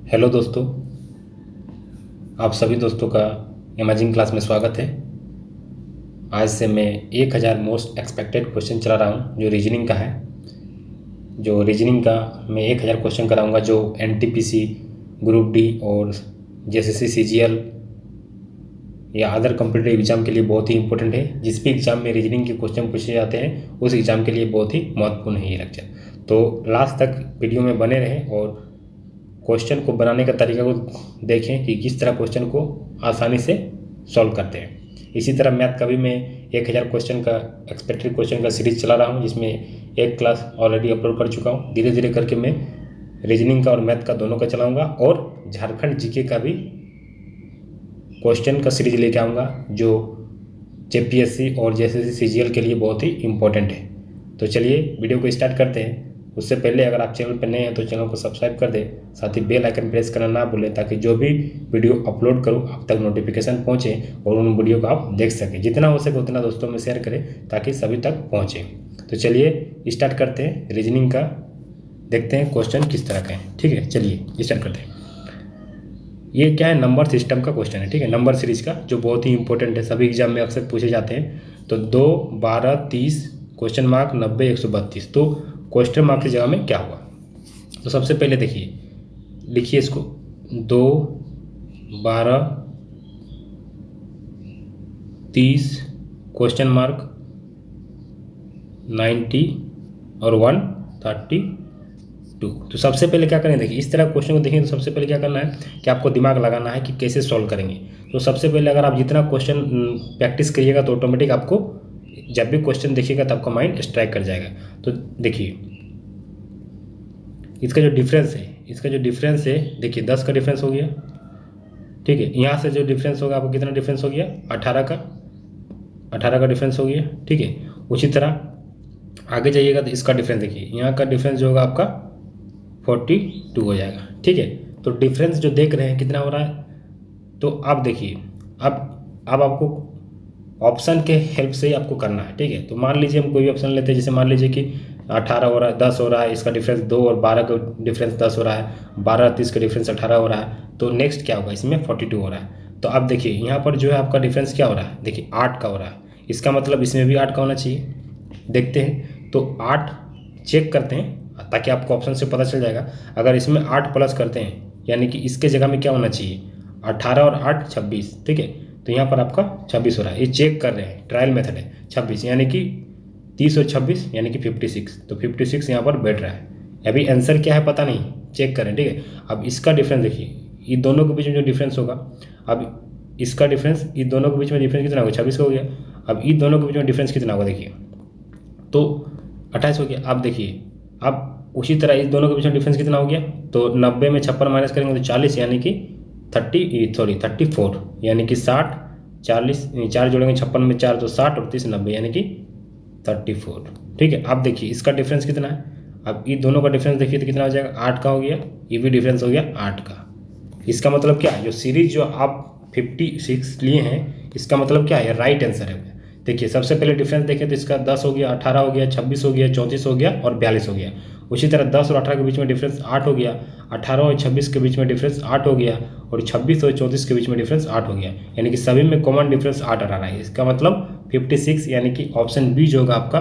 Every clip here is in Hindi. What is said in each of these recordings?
हेलो दोस्तों, आप सभी दोस्तों का इमेजिंग क्लास में स्वागत है। आज से मैं 1000 मोस्ट एक्सपेक्टेड क्वेश्चन चला रहा हूँ जो रीजनिंग का है। जो रीजनिंग का मैं 1000 क्वेश्चन कराऊंगा जो एनटीपीसी, ग्रुप डी और जेएसएससी सीजीएल या अदर कॉम्पिटिटिव एग्जाम के लिए बहुत ही इंपॉर्टेंट है। जिस भी एग्जाम में रीजनिंग के क्वेश्चन पूछे जाते हैं उस एग्ज़ाम के लिए बहुत ही महत्वपूर्ण है ये लेक्चर। तो लास्ट तक वीडियो में बने रहें और क्वेश्चन को बनाने का तरीका को देखें कि किस तरह क्वेश्चन को आसानी से सॉल्व करते हैं। इसी तरह मैथ का भी मैं 1000 क्वेश्चन का एक्सपेक्टेड क्वेश्चन का सीरीज चला रहा हूँ, जिसमें एक क्लास ऑलरेडी अपलोड कर चुका हूँ। धीरे धीरे करके मैं रीजनिंग का और मैथ का दोनों का चलाऊँगा और झारखंड जीके का भी क्वेश्चन का सीरीज लेके आऊँगा जो जेपीएससी और जेएसएससी सीजीएल के लिए बहुत ही इम्पोर्टेंट है। तो चलिए वीडियो को स्टार्ट करते हैं। उससे पहले अगर आप चैनल पर नए हैं तो चैनल को सब्सक्राइब कर दें, साथ ही बेल आइकन प्रेस करना ना भूलें ताकि जो भी वीडियो अपलोड करूं आप तक नोटिफिकेशन पहुंचे और उन वीडियो को आप देख सकें। जितना हो सके उतना दोस्तों में शेयर करें ताकि सभी तक पहुंचे। तो चलिए स्टार्ट करते हैं रीजनिंग का, देखते हैं क्वेश्चन किस तरह का है। ठीक है, चलिए स्टार्ट करते हैं। ये क्या है, नंबर सिस्टम का क्वेश्चन है। ठीक है, नंबर सीरीज का जो बहुत ही इंपॉर्टेंट है, सभी एग्जाम में अक्सर पूछे जाते हैं। तो 2, 12, 30 क्वेश्चन मार्क 90, 132। तो क्वेश्चन मार्क की जगह में क्या हुआ? तो सबसे पहले देखिए, लिखिए इसको 2, 12, 30 क्वेश्चन मार्क 90 और 132। तो सबसे पहले क्या करें, देखिए इस तरह क्वेश्चन को देखें तो सबसे पहले क्या करना है कि आपको दिमाग लगाना है कि कैसे सॉल्व करेंगे। तो सबसे पहले अगर आप जितना क्वेश्चन प्रैक्टिस करिएगा तो ऑटोमेटिक आपको जब भी क्वेश्चन देखिएगा तो आपका माइंड स्ट्राइक कर जाएगा। तो देखिए इसका जो डिफरेंस है देखिए 10 का डिफरेंस हो गया। ठीक है, यहाँ से जो डिफरेंस होगा आपको कितना डिफरेंस हो गया, 18 का डिफरेंस हो गया। ठीक है, उसी तरह आगे जाइएगा तो इसका डिफरेंस देखिए, यहाँ का डिफरेंस जो होगा आपका 42 हो जाएगा। ठीक है, तो डिफरेंस जो देख रहे हैं कितना हो रहा है, तो आप देखिए अब आपको ऑप्शन के हेल्प से ही आपको करना है। ठीक है, तो मान लीजिए हम कोई भी ऑप्शन लेते हैं, जैसे मान लीजिए कि 18 हो रहा है, 10 हो रहा है, इसका डिफरेंस 2 और 12 का डिफरेंस 10 हो रहा है, 12 30 का डिफरेंस 18 हो रहा है। तो नेक्स्ट क्या होगा, इसमें 42 हो रहा है। तो अब देखिए यहाँ पर जो है आपका डिफरेंस क्या हो रहा है, देखिए 8 का हो रहा है। इसका मतलब इसमें भी 8 का होना चाहिए। देखते हैं तो 8 चेक करते हैं ताकि आपको ऑप्शन से पता चल जाएगा। अगर इसमें 8 प्लस करते हैं यानी कि इसके जगह में क्या होना चाहिए, 18 और 8 26। ठीक है, तो यहाँ पर आपका 26 हो रहा है। ये चेक कर रहे हैं, ट्रायल मेथड है। 26 यानी कि 30 और 26 यानी कि 56। तो 56 यहाँ पर बैठ रहा है। अभी आंसर क्या है पता नहीं, चेक करें। ठीक है, अब इसका डिफरेंस देखिए, ये दोनों के बीच में जो डिफरेंस होगा, अब इसका डिफरेंस, ये दोनों के बीच में डिफरेंस कितना होगा, 26 हो गया। अब ये दोनों के बीच में डिफरेंस कितना होगा देखिए, तो 28 हो गया। अब देखिए अब उसी तरह इस दोनों के बीच में डिफरेंस कितना हो गया, तो 90 में 56 माइनस करेंगे तो 40 यानी कि 34 यानी कि 60, 40 4 जोड़ेंगे 56 में 4 तो 60 और 30 90 यानी कि 34। ठीक है, अब देखिए इसका डिफरेंस कितना है, अब ये दोनों का डिफरेंस देखिए तो कितना हो जाएगा, 8 का हो गया। ये भी डिफरेंस हो गया 8 का। इसका मतलब क्या है, जो सीरीज जो आप 56 लिए हैं इसका मतलब क्या है, राइट आंसर है। देखिए सबसे पहले डिफरेंस देखें तो इसका 10 हो गया, 18 हो गया, 26 हो गया, 34 हो गया और 42 हो गया। उसी तरह 10 और 18 के बीच में डिफरेंस 8 हो गया, 18 और 26 के बीच में डिफरेंस 8 हो गया और 26 और 34 के बीच में डिफरेंस 8 हो गया। यानी कि सभी में कॉमन डिफरेंस 8 आ रहा है। इसका मतलब 56 यानी कि ऑप्शन बी जो होगा आपका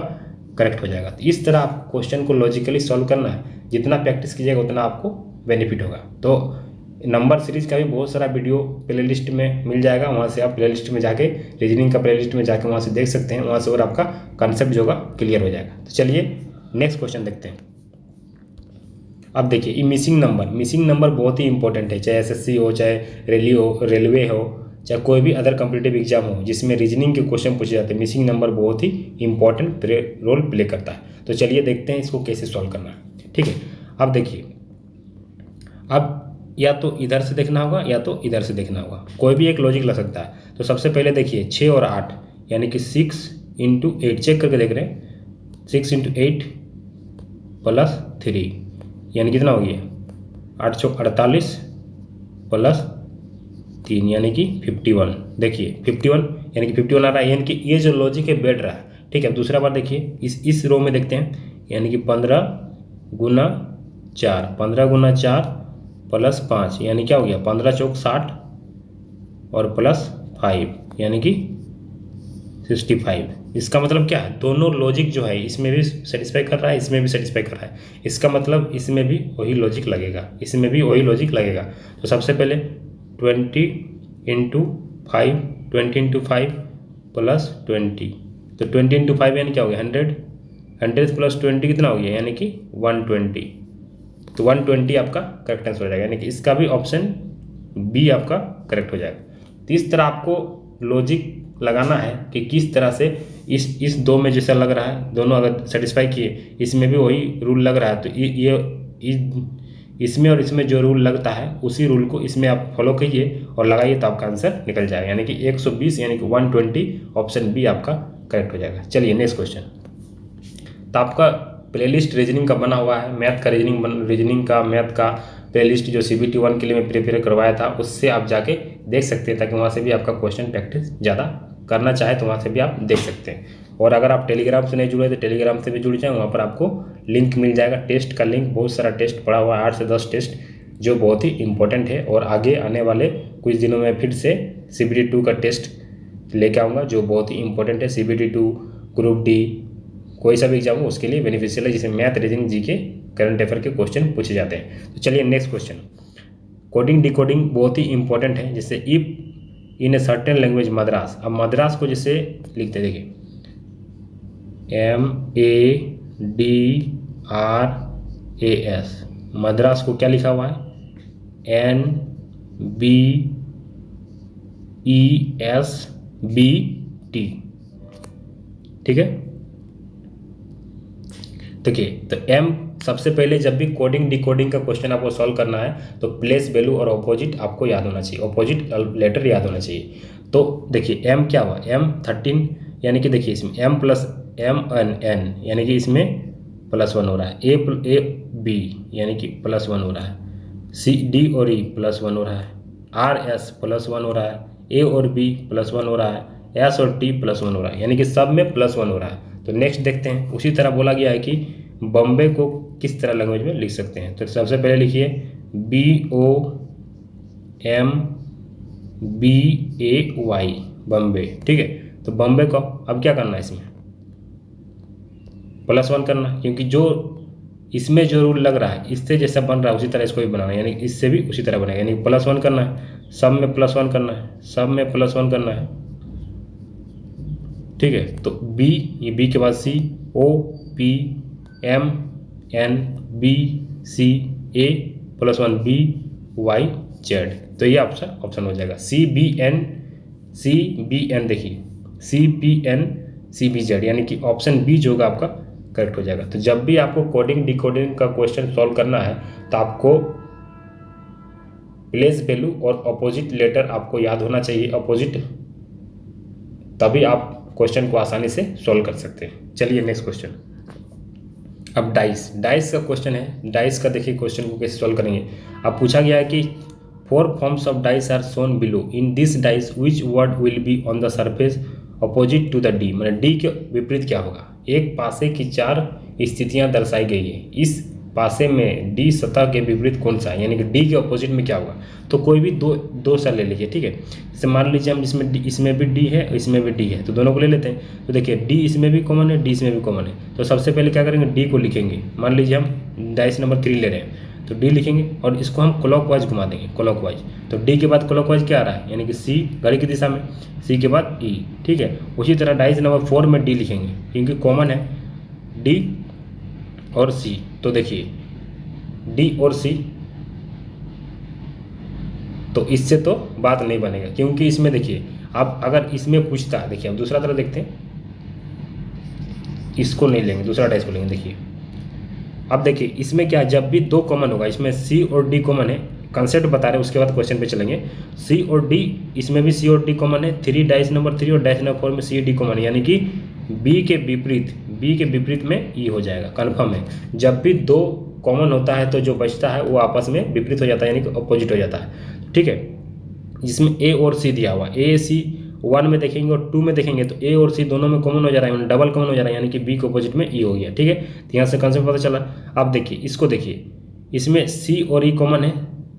करेक्ट हो जाएगा। तो इस तरह आप क्वेश्चन को लॉजिकली सॉल्व करना है। जितना प्रैक्टिस कीजिएगा उतना आपको बेनिफिट होगा। तो नंबर सीरीज का भी बहुत सारा वीडियो प्लेलिस्ट में मिल जाएगा, वहाँ से आप प्लेलिस्ट में जाके, रीजनिंग का प्लेलिस्ट में जाके वहाँ से देख सकते हैं। वहाँ से और आपका कंसेप्ट जो होगा क्लियर हो जाएगा। तो चलिए नेक्स्ट क्वेश्चन देखते हैं। अब देखिए ये मिसिंग नंबर बहुत ही इंपॉर्टेंट है, चाहे एसएससी हो, चाहे रेलवे हो, चाहे कोई भी अदर कॉम्पिटिटिव एग्जाम हो जिसमें रीजनिंग के क्वेश्चन पूछे जाते हैं। मिसिंग नंबर बहुत ही इंपॉर्टेंट रोल प्ले करता है। तो चलिए देखते हैं इसको कैसे सॉल्व करना है। ठीक है, अब देखिए, अब या तो इधर से देखना होगा या तो इधर से देखना होगा, कोई भी एक लॉजिक लग सकता है। तो सबसे पहले देखिए 6 और 8 यानी कि 6 × 8 चेक करके देख रहे हैं, 6 × 8 + 3 यानी कितना हो गया, 8 × 48 + 3 यानी कि 51। देखिए 51 यानी कि 51 आ रहा है, यानी कि ये जो लॉजिक है बैठ रहा है। ठीक है, दूसरा बार देखिए इस रो में देखते हैं, यानी कि 15 × 4 15 × 4 प्लस 5 यानी क्या हो गया 15 चौक 60 और प्लस 5 यानी कि 65। इसका मतलब क्या है, दोनों लॉजिक जो है इसमें भी सेटिस्फाई कर रहा है, इसमें भी सेटिस्फाई कर रहा है। इसका मतलब इसमें भी वही लॉजिक लगेगा, इसमें भी वही लॉजिक लगेगा। तो सबसे पहले 20 इंटू 5, 20 इंटू 5 प्लस 20, तो 20 इंटू 5 यानी क्या हो गया 100, 100 प्लस 20 कितना हो गया यानी कि 120। तो 120 आपका करेक्ट आंसर हो जाएगा, यानी कि इसका भी ऑप्शन बी आपका करेक्ट हो जाएगा। तो इस तरह आपको लॉजिक लगाना है कि किस तरह से इस दो में जैसा लग रहा है, दोनों अगर सेटिस्फाई किए, इसमें भी वही रूल लग रहा है, तो इसमें और इसमें जो रूल लगता है उसी रूल को इसमें आप फॉलो कीजिए और लगाइए तो आपका आंसर निकल जाएगा, यानी कि 120 यानी कि 120 ऑप्शन बी आपका करेक्ट हो जाएगा। चलिए नेक्स्ट क्वेश्चन। तो आपका प्लेलिस्ट रीजनिंग का बना हुआ है, मैथ का रीजनिंग का मैथ का प्लेलिस्ट जो CBT 1 के लिए मैं प्रिपेयर करवाया था, उससे आप जाके देख सकते हैं, ताकि वहाँ से भी आपका क्वेश्चन प्रैक्टिस ज़्यादा करना चाहे तो वहाँ से भी आप देख सकते हैं। और अगर आप टेलीग्राम से नहीं जुड़े तो टेलीग्राम से भी जुड़ जाएँ, वहाँ पर आपको लिंक मिल जाएगा, टेस्ट का लिंक, बहुत सारा टेस्ट पड़ा हुआ है, 8 से 10 टेस्ट जो बहुत ही इंपॉर्टेंट है। और आगे आने वाले कुछ दिनों में फिर से CBT 2 का टेस्ट लेके आऊँगा जो बहुत ही इंपॉर्टेंट है। CBT 2, ग्रुप डी, कोई सा भी एग्जाम हो उसके लिए बेनिफिशियल है, जिसमें math, reasoning, GK, current affair के क्वेश्चन पूछे जाते हैं। तो चलिए नेक्स्ट क्वेश्चन। कोडिंग डिकोडिंग बहुत ही इंपॉर्टेंट है, जैसे if in a certain language Madras. अब मद्रास को जैसे लिखते हैं, देखिए MADRAS, मद्रास को क्या लिखा हुआ है NBESBT, ठीक है। देखिए तो M सबसे पहले जब भी कोडिंग डिकोडिंग का क्वेश्चन आपको सॉल्व करना है तो प्लेस वैल्यू और ऑपोजिट आपको याद होना चाहिए, ऑपोजिट लेटर याद होना चाहिए। तो देखिए M क्या हुआ, M13 यानी कि देखिए इसमें M प्लस MN यानी कि इसमें +1 हो रहा है, A B यानी कि +1 हो रहा है, C D और E +1 हो रहा है, RS +1 हो रहा है, A और B +1 हो रहा है, S और T +1 हो रहा है, यानी कि सब में +1 हो रहा है। तो नेक्स्ट देखते हैं, उसी तरह बोला गया है कि बॉम्बे को किस तरह लैंग्वेज में लिख सकते हैं। तो सबसे पहले लिखिए BOMBAY, बॉम्बे, ठीक है। तो बॉम्बे को अब क्या करना है, इसमें +1 करना है, क्योंकि जो इसमें जो रूल लग रहा है इससे जैसा बन रहा है उसी तरह इसको भी बनाना है, यानी इससे भी उसी तरह बनेगा, यानी +1 करना है, सब में +1 करना है, सब में +1 करना है, ठीक है। तो B, ये B के बाद C, O P M N B C A +1 B Y Z, तो ये आपका ऑप्शन हो जाएगा CBN, देखिए CPN CBZ, यानी कि ऑप्शन बी जो होगा आपका करेक्ट हो जाएगा। तो जब भी आपको कोडिंग डिकोडिंग का क्वेश्चन सॉल्व करना है तो आपको प्लेस वैल्यू और अपोजिट लेटर आपको याद होना चाहिए, अपोजिट, तभी आप क्वेश्चन को आसानी से सॉल्व कर सकते हैं। चलिए नेक्स्ट क्वेश्चन। अब डाइस का क्वेश्चन है, डाइस का देखिए क्वेश्चन को कैसे सॉल्व करेंगे। अब पूछा गया है कि 4 forms of dice are shown below, in this dice which word will be on the surface opposite to the D, मतलब डी के विपरीत क्या होगा। एक पासे की 4 स्थितियां दर्शाई गई है, इस पासे में डी सतह के विपरीत कौन सा है, यानी कि डी के अपोजिट में क्या होगा। तो कोई भी दो सा ले लीजिए, ठीक है। जैसे मान लीजिए हम इसमें भी डी है, इसमें भी डी है, तो दोनों को ले लेते हैं। तो देखिए डी इसमें भी कॉमन है, डी इसमें भी कॉमन है, तो सबसे पहले क्या करेंगे, डी को लिखेंगे। मान लीजिए हम डाइस नंबर 3 ले रहे हैं, तो डी लिखेंगे और इसको हम क्लॉकवाइज घुमा देंगे, क्लॉकवाइज। तो डी के बाद क्लॉकवाइज क्या आ रहा है, यानी कि सी, घड़ी की दिशा में, सी के बाद ई, ठीक है। उसी तरह डाइस नंबर 4 में डी लिखेंगे, क्योंकि कॉमन है डी और सी। तो देखिए डी और सी, तो इससे तो बात नहीं बनेगा, क्योंकि इसमें देखिए आप अगर इसमें पूछता है, देखिए हम दूसरा तरह देखते हैं, इसको नहीं लेंगे, दूसरा डाइस को लेंगे। देखिए अब देखिए इसमें क्या है, जब भी 2 कॉमन होगा, इसमें सी और डी कॉमन है, कंसेप्ट बता रहे हैं, उसके बाद क्वेश्चन पे चलेंगे। सी और डी, इसमें भी सी और डी कॉमन है, 3 डाइस नंबर 3 और डाइस नंबर 4 में सी डी कॉमन है, यानी कि बी के विपरीत में ई हो जाएगा, कन्फर्म है। जब भी 2 कॉमन होता है तो जो बचता है वो आपस में विपरीत हो जाता है, यानी कि अपोजिट हो जाता है, ठीक है। जिसमें ए और सी दिया हुआ, ए सी 1 में देखेंगे और 2 में देखेंगे तो ए और सी दोनों में कॉमन हो जा रहा है, डबल कॉमन हो जा रहा है, यानी कि बी के अपोजिट में ई हो गया, ठीक है। तो यहाँ से कंसेप्ट पता चला। अब देखिए इसको देखिए, इसमें सी और ई कॉमन है,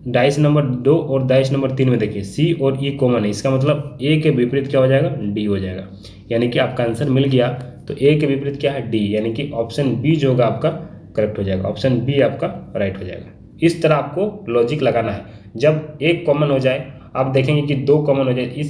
डाइस नंबर 2 और डाइस नंबर 3 में देखिए सी और ई कॉमन है, इसका मतलब ए के विपरीत क्या हो जाएगा, डी हो जाएगा। यानी कि आपका आंसर मिल गया। तो ए के विपरीत क्या है, डी, यानी कि ऑप्शन बी जो होगा आपका करेक्ट हो जाएगा, ऑप्शन बी आपका राइट हो जाएगा। इस तरह आपको लॉजिक लगाना है। जब एक कॉमन हो जाए, आप देखेंगे कि 2 कॉमन हो जाए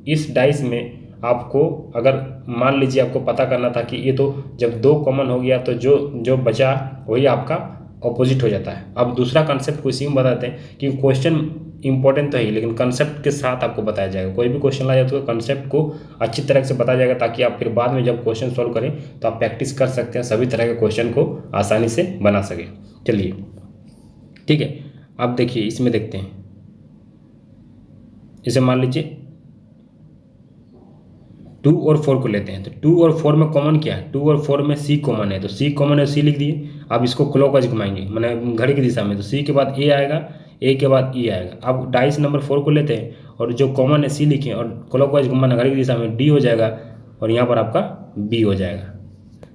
इस डाइस में, आपको अगर मान लीजिए आपको पता करना था कि ये तो जब 2 कॉमन हो गया तो जो जो बचा वही आपका ऑपोजिट हो जाता है। अब दूसरा कंसेप्ट को इसी में बताते हैं कि क्वेश्चन इंपॉर्टेंट तो है लेकिन कंसेप्ट के साथ आपको बताया जाएगा। कोई भी क्वेश्चन लाया तो कंसेप्ट को अच्छी तरह से बताया जाएगा, ताकि आप फिर बाद में जब क्वेश्चन सॉल्व करें तो आप प्रैक्टिस कर सकते हैं, सभी तरह के क्वेश्चन को आसानी से बना सकें। चलिए ठीक है, अब देखिए इसमें देखते हैं। इसे मान लीजिए 2 और 4 को लेते हैं, तो 2 और 4 में कॉमन क्या है, 2 और 4 में सी कॉमन है, तो सी कॉमन है, सी लिख दिए। अब इसको क्लॉकवाइज घुमाएंगे, मैंने घड़ी की दिशा में, तो सी के बाद ए आएगा, ए के बाद ई आएगा। अब डाइस नंबर 4 को लेते हैं और जो कॉमन है सी लिखें और क्लॉकवाइज घुमाना घड़ी की दिशा में, डी हो जाएगा और यहाँ पर आपका बी हो जाएगा।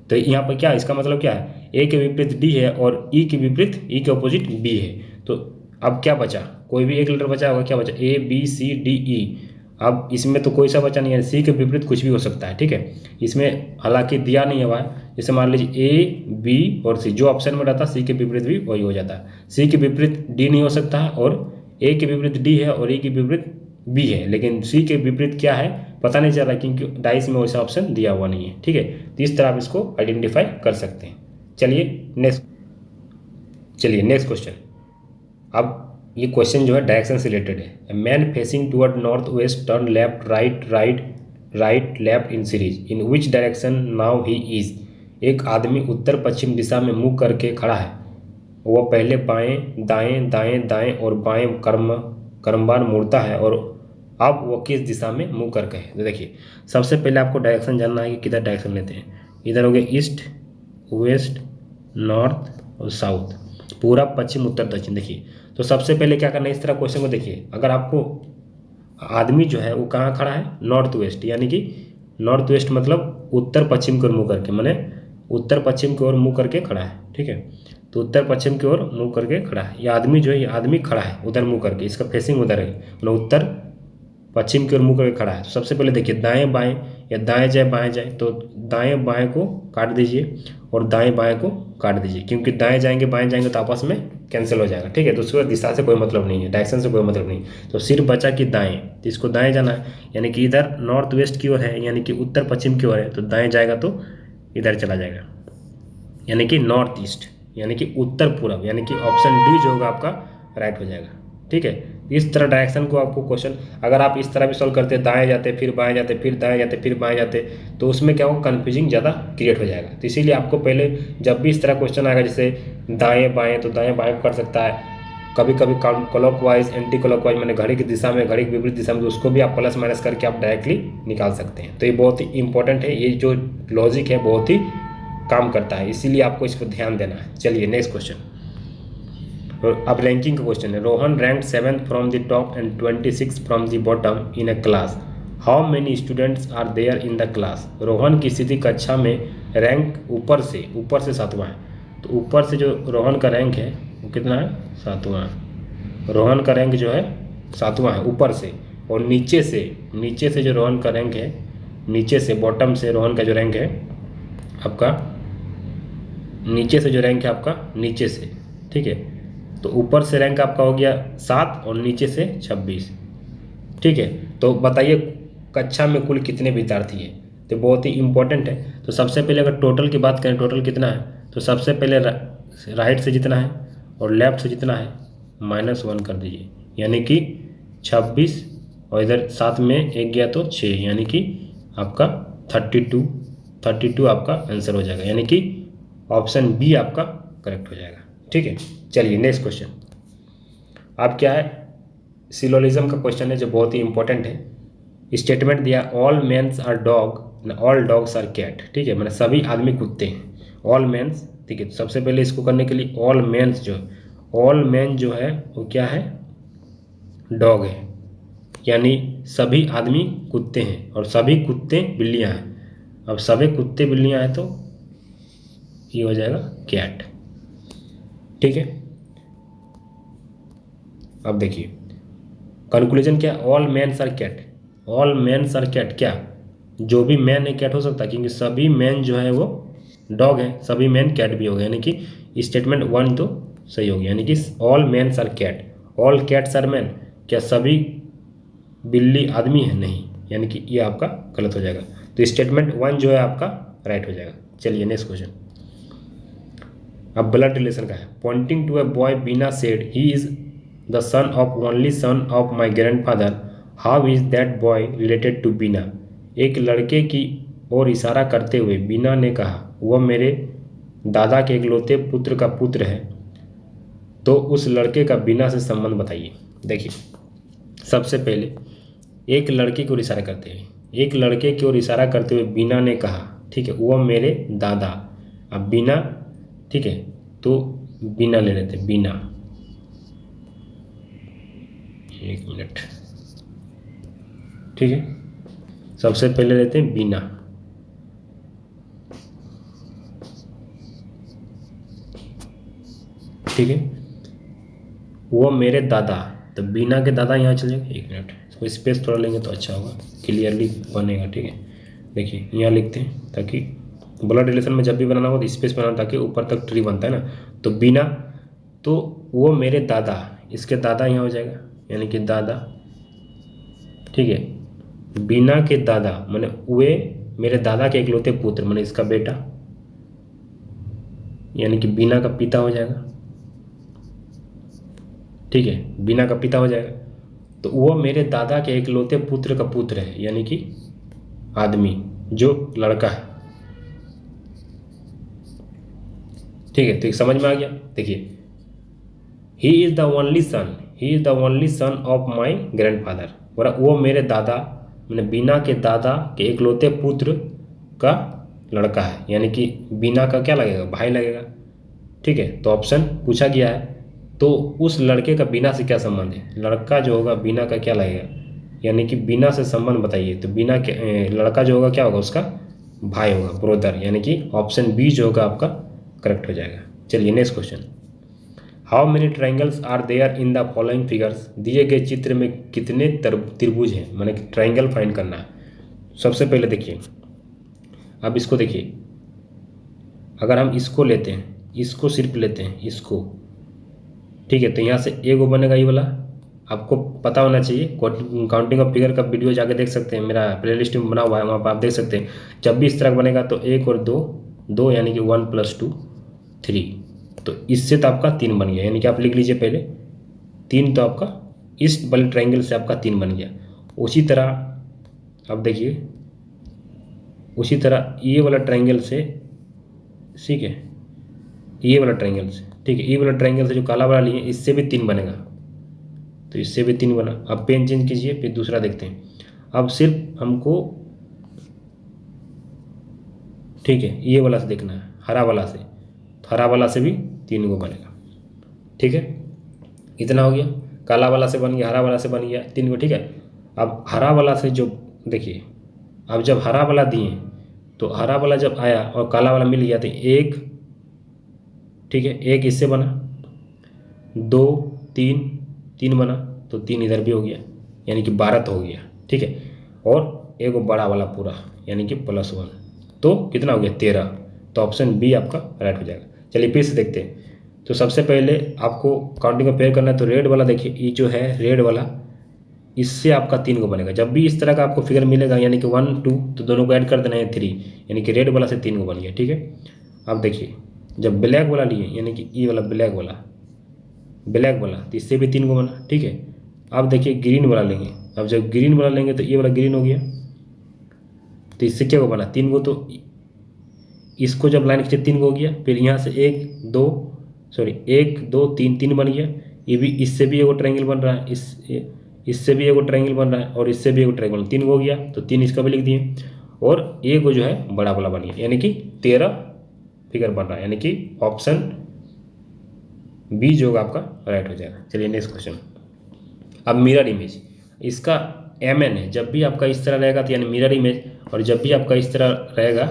तो यहाँ पर क्या, इसका मतलब क्या है, ए के विपरीत डी है और ई के विपरीत, ई के अपोजिट बी है। तो अब क्या बचा, कोई भी एक लेटर बचा होगा, क्या बचा, A B C D E. अब इसमें तो कोई सा बचा नहीं है, सी के विपरीत कुछ भी हो सकता है, ठीक है। इसमें हालांकि दिया नहीं हुआ है, जैसे मान लीजिए ए बी और सी, जो ऑप्शन में रहता है सी के विपरीत भी वही हो जाता है। सी के विपरीत डी नहीं हो सकता है और ए के विपरीत डी है और ई के विपरीत बी है, लेकिन सी के विपरीत क्या है पता नहीं चल रहा, क्योंकि डाइस में वैसा ऑप्शन दिया हुआ नहीं है, ठीक है। तो इस तरह आप इसको आइडेंटिफाई कर सकते हैं। चलिए नेक्स्ट क्वेश्चन। अब ये क्वेश्चन जो है डायरेक्शन से रिलेटेड है। A man facing toward north west turn left right left in series, in which direction now he is. एक आदमी उत्तर पश्चिम दिशा में मुंह करके खड़ा है, वह पहले बाएं दाएं दाएं दाएं और बाएं क्रमवार मुड़ता है, और अब वो किस दिशा में मुंह करके है। तो देखिए सबसे पहले आपको डायरेक्शन जानना है कि किधर डायरेक्शन लेते हैं। इधर हो गया ईस्ट वेस्ट नॉर्थ और साउथ, पूरा पश्चिम उत्तर दक्षिण। देखिए तो सबसे पहले क्या करना है, इस तरह क्वेश्चन को देखिए। अगर आपको आदमी जो है वो कहाँ खड़ा है, नॉर्थ वेस्ट, यानी कि नॉर्थ वेस्ट मतलब उत्तर पश्चिम की ओर मुँह करके, माने उत्तर पश्चिम की ओर मुँह करके खड़ा है, ठीक है। तो उत्तर पश्चिम की ओर मुँह करके खड़ा है। ये आदमी जो है, ये आदमी खड़ा है उधर मुँह करके, इसका फेसिंग उधर है, मतलब उत्तर पश्चिम की ओर मुँह करके खड़ा है। तो सबसे पहले देखिए दाएं बाएं या दाएं जाए बाएं जाए, तो दाएं बाएं को काट दीजिए और दाएं बाएं को काट दीजिए, क्योंकि दाएं जाएंगे बाएं जाएंगे तो आपस में कैंसिल हो जाएगा, ठीक है। तो उसको दिशा से कोई मतलब नहीं है, डायरेक्शन से कोई मतलब नहीं। तो सिर्फ बचा कि दाएं, तो इसको दाएं जाना है, यानी कि इधर नॉर्थ वेस्ट की ओर है, यानी कि उत्तर पश्चिम की ओर है, तो दाएं जाएगा तो इधर चला जाएगा, यानी कि नॉर्थ ईस्ट, यानी कि उत्तर पूर्व, यानी कि ऑप्शन डी जो होगा आपका राइट हो जाएगा, ठीक है। इस तरह डायरेक्शन को आपको क्वेश्चन, अगर आप इस तरह भी सॉल्व करते दाएं जाते फिर बाएं जाते फिर दाएं जाते फिर बाएं जाते, तो उसमें क्या होगा, कन्फ्यूजिंग ज़्यादा क्रिएट हो जाएगा। तो इसीलिए आपको पहले जब भी इस तरह क्वेश्चन आएगा, जैसे दाएं बाएं, तो दाएं बाएं कर सकता है, कभी कभी क्लॉकवाइज एंटी क्लॉकवाइज, मैंने घड़ी की दिशा में, घड़ी की विपरीत दिशा में, तो उसको भी आप प्लस माइनस करके आप डायरेक्टली निकाल सकते हैं। तो ये बहुत ही इंपॉर्टेंट है, ये जो लॉजिक है बहुत ही काम करता है, इसीलिए आपको इस पर ध्यान देना है। चलिए नेक्स्ट क्वेश्चन। अब रैंकिंग का क्वेश्चन है। Rohan rank 7th from the top and 26 from the bottom in a class, how many students are there in the class. Rohan की स्थिति कक्षा में रैंक ऊपर से 7वां है, तो ऊपर से जो रोहन का रैंक है वो कितना है, 7वां। रोहन का रैंक जो है 7वां है ऊपर से, और नीचे से जो रोहन का रैंक है, नीचे से बॉटम से रोहन का जो रैंक है आपका, नीचे से जो रैंक है आपका नीचे से, ठीक है। तो ऊपर से रैंक आपका हो गया 7 और नीचे से 26, ठीक है। तो बताइए कक्षा में कुल कितने विद्यार्थी हैं, तो बहुत ही इंपॉर्टेंट है। तो सबसे पहले अगर टोटल की बात करें, टोटल कितना है, तो सबसे पहले राइट से जितना है और लेफ्ट से जितना है -1 कर दीजिए, यानी कि 26, और इधर 7 में 1 गया तो 6, यानी कि आपका 32 आपका आंसर हो जाएगा, यानी कि ऑप्शन बी आपका करेक्ट हो जाएगा, ठीक है। चलिए नेक्स्ट क्वेश्चन। अब क्या है, सिलोजिज्म का क्वेश्चन है जो बहुत ही इंपॉर्टेंट है। स्टेटमेंट दिया, all mens are dog, all dogs are cat, ठीक है, मतलब सभी आदमी कुत्ते हैं, ऑल मेन्स, ठीक है। तो सबसे पहले इसको करने के लिए ऑल मेन्स ऑल मेन जो है वो क्या है, डॉग है, यानी सभी आदमी कुत्ते हैं और सभी कुत्ते बिल्लियां हैं। अब सभी कुत्ते बिल्लियां हैं तो ये हो जाएगा कैट, ठीक है। अब देखिए कंक्लूजन क्या, all mans are cat, all mans are cat, क्या जो भी मैन है कैट हो सकता है, क्योंकि सभी मैन जो है वो डॉग है, सभी मैन कैट भी हो गए, यानी कि स्टेटमेंट 1 तो सही हो गया, यानी कि all mans are cat, all cats are man, क्या सभी बिल्ली आदमी है, नहीं, यानी कि ये आपका गलत हो जाएगा। तो स्टेटमेंट 1 जो है आपका राइट हो जाएगा। चलिए नेक्स्ट क्वेश्चन। अब ब्लड रिलेशन का है। Pointing to a boy Beena said he is the son of only son of my grandfather, how is that boy related to Beena. एक लड़के की ओर इशारा करते हुए बीना ने कहा वह मेरे दादा के इकलौते पुत्र का पुत्र है, तो उस लड़के का बीना से संबंध बताइए। देखिए सबसे पहले एक लड़के की ओर इशारा करते हुए, एक लड़के की ओर इशारा करते हुए बीना ने कहा, ठीक है, वह मेरे दादा। अब बीना, ठीक है, तो बीना ले लेते हैं, बीना, एक मिनट, ठीक है, सबसे पहले लेते हैं बीना, ठीक है, वो मेरे दादा, तो बीना के दादा यहाँ चलेंगे, एक मिनट इसको स्पेस थोड़ा लेंगे तो अच्छा होगा, क्लियरली बनेगा, ठीक है। देखिए यहाँ लिखते हैं ताकि ब्लड रिलेशन में जब भी बनाना हो तो स्पेस बनाना, ताकि ऊपर तक ट्री बनता है ना। तो बीना, तो वो मेरे दादा, इसके दादा यहाँ हो जाएगा, यानी कि दादा, ठीक है, बीना के दादा माने वे मेरे दादा के इकलौते पुत्र माने इसका बेटा, यानी कि बीना का पिता हो जाएगा, ठीक है, बीना का पिता हो जाएगा। तो वो मेरे दादा के इकलौते पुत्र का पुत्र है, यानी कि आदमी जो लड़का है, ठीक है। तो समझ में आ गया। देखिए ही is the only son, he is the only son of my grandfather, और वो मेरे दादा मैंने बीना के दादा के इकलौते पुत्र का लड़का है, यानी कि बीना का क्या लगेगा, भाई लगेगा, ठीक है। तो ऑप्शन पूछा गया है, तो उस लड़के का बीना से क्या संबंध है, लड़का जो होगा बीना का क्या लगेगा, यानी कि बीना से संबंध बताइए। तो बीना के लड़का जो होगा क्या होगा, उसका भाई होगा, ब्रोदर, यानी कि ऑप्शन बी जो होगा आपका करेक्ट हो जाएगा। चलिए next question. How many triangles are there in the following figures, दिए गए चित्र में कितने त्रिभुज हैं, माने कि ट्राइंगल फाइंड करना है। सबसे पहले देखिए, अब इसको देखिए, अगर हम इसको लेते हैं, इसको सिर्फ लेते हैं, इसको, ठीक है, तो यहाँ से एगो बनेगा, ये वाला आपको पता होना चाहिए। काउंटिंग ऑफ फिगर का वीडियो जाके देख सकते हैं, मेरा प्लेलिस्ट में बना हुआ है, वहाँ पर आप देख सकते हैं। जब भी इस तरह बनेगा तो 1 और 2, 2 यानी कि 1 + 2 3, तो इससे तो आपका 3 बन गया, यानी कि आप लिख लीजिए पहले 3, तो आपका इस वाले ट्राइंगल से आपका 3 बन गया। उसी तरह अब देखिए, उसी तरह ये वाला ट्राइंगल से, ठीक है, ये वाला ट्राइंगल से, ठीक है, ये वाला ट्राइंगल से जो काला वाला लिए इससे भी 3 बनेगा, तो इससे भी 3 बना। अब पेन चेंज कीजिए, फिर दूसरा देखते हैं। अब सिर्फ हमको, ठीक है, ये वाला से देखना है, हरा वाला से, तो हरा वाला से भी 3 गो बनेगा, ठीक है, इतना हो गया। काला वाला से बन गया, हरा वाला से बन गया 3 गो, ठीक है। अब हरा वाला से जो देखिए, अब जब हरा वाला दिए तो हरा वाला जब आया और काला वाला मिल गया तो 1, ठीक है, 1 इससे बना, 2 3 3 बना, तो 3 इधर भी हो गया, यानी कि 12 तो हो गया, ठीक है। और एक बड़ा वाला पूरा, यानी कि +1, तो कितना हो गया 13, तो ऑप्शन बी आपका राइट हो जाएगा। चलिए फिर से देखते हैं। तो सबसे पहले आपको काउंटिंग का पेयर करना है, तो रेड वाला देखिए, ये जो है रेड वाला, इससे आपका 3 गो बनेगा। जब भी इस तरह का आपको फिगर मिलेगा, यानी कि 1 2, तो दोनों को ऐड कर देना है 3, यानी कि रेड वाला से 3 गो बन गया, ठीक है। अब देखिए जब ब्लैक वाला लिए, यानी कि ये वाला ब्लैक वाला, तो इससे भी 3 गो बना, ठीक है। अब देखिए ग्रीन वाला लेंगे, अब जब ग्रीन वाला लेंगे तो ये वाला ग्रीन हो गया, तो इससे क्या गो बना 3 गो, तो इसको जब लाइन खींचे 3 गो हो गया। फिर यहाँ से 1 2 3 3 बन गया। ये भी, इससे भी एगो ट्रायंगल बन रहा है, इससे भी एगो ट्रायंगल बन रहा है, और इससे भी एगो ट्रायंगल, 3 गो हो गया, तो 3 इसका भी लिख दिए। और एगो जो है बड़ा वाला बन गया, यानी कि 13 फिगर बन रहा है, यानी कि ऑप्शन बी जो होगा आपका राइट हो जाएगा। चलिए नेक्स्ट क्वेश्चन। अब मिरर इमेज, इसका MN है, जब भी आपका इस तरह रहेगा तो यानी मिरर इमेज, और जब भी आपका इस तरह रहेगा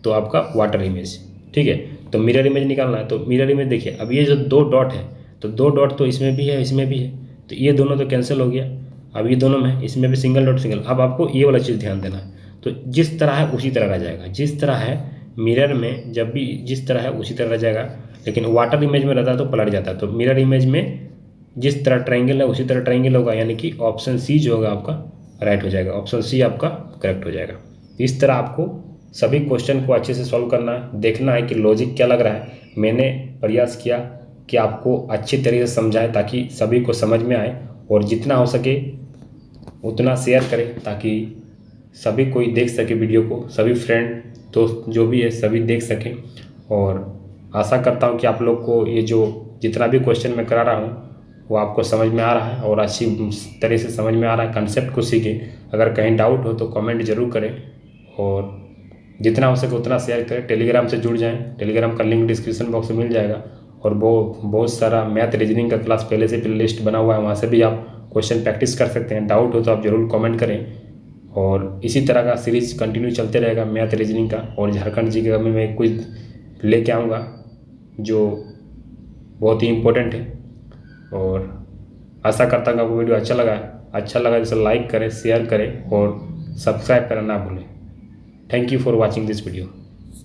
तो आपका वाटर इमेज, ठीक है। तो मिरर इमेज निकालना है, तो मिरर इमेज देखिए, अब ये जो 2 डॉट है, तो 2 डॉट तो इसमें भी है, इसमें भी है, तो ये दोनों तो कैंसिल हो गया। अब ये दोनों में इसमें भी सिंगल डॉट सिंगल। अब आपको ये वाला चीज़ ध्यान देना है, तो जिस तरह है उसी तरह रह जाएगा। जिस तरह है मिरर में जब भी जिस तरह है उसी तरह रह जाएगा, लेकिन वाटर इमेज में रहता है तो पलट जाता है। तो मिरर इमेज में जिस तरह ट्रायंगल है उसी तरह ट्रायंगल होगा, यानी कि ऑप्शन सी जो होगा आपका राइट हो जाएगा, ऑप्शन सी आपका करेक्ट हो जाएगा। इस तरह आपको सभी क्वेश्चन को अच्छे से सॉल्व करना है, देखना है कि लॉजिक क्या लग रहा है। मैंने प्रयास किया कि आपको अच्छी तरीके से समझाए ताकि सभी को समझ में आए, और जितना हो सके उतना शेयर करें ताकि सभी कोई देख सके वीडियो को, सभी फ्रेंड दोस्त जो भी है सभी देख सकें। और आशा करता हूँ कि आप लोग को ये जो जितना भी क्वेश्चन मैं करा रहा हूँ वो आपको समझ में आ रहा है और अच्छी तरह से समझ में आ रहा है, कंसेप्ट को सीखें। अगर कहीं डाउट हो तो कमेंट ज़रूर करें, और जितना हो सके उतना शेयर करें। टेलीग्राम से जुड़ जाएं, टेलीग्राम का लिंक डिस्क्रिप्शन बॉक्स में मिल जाएगा, और बहुत सारा मैथ रीजनिंग का क्लास पहले से प्ले लिस्ट बना हुआ है, वहाँ से भी आप क्वेश्चन प्रैक्टिस कर सकते हैं। डाउट हो तो आप ज़रूर कमेंट करें, और इसी तरह का सीरीज कंटिन्यू चलते रहेगा मैथ रीजनिंग का। और झारखंड जी के में मैं कुछ लेके आऊँगा जो बहुत ही इम्पोर्टेंट है। और आशा करता हूँ आपको वीडियो अच्छा लगा जैसे लाइक करें, शेयर करें और सब्सक्राइब करना ना भूलें। Thank you for watching this video.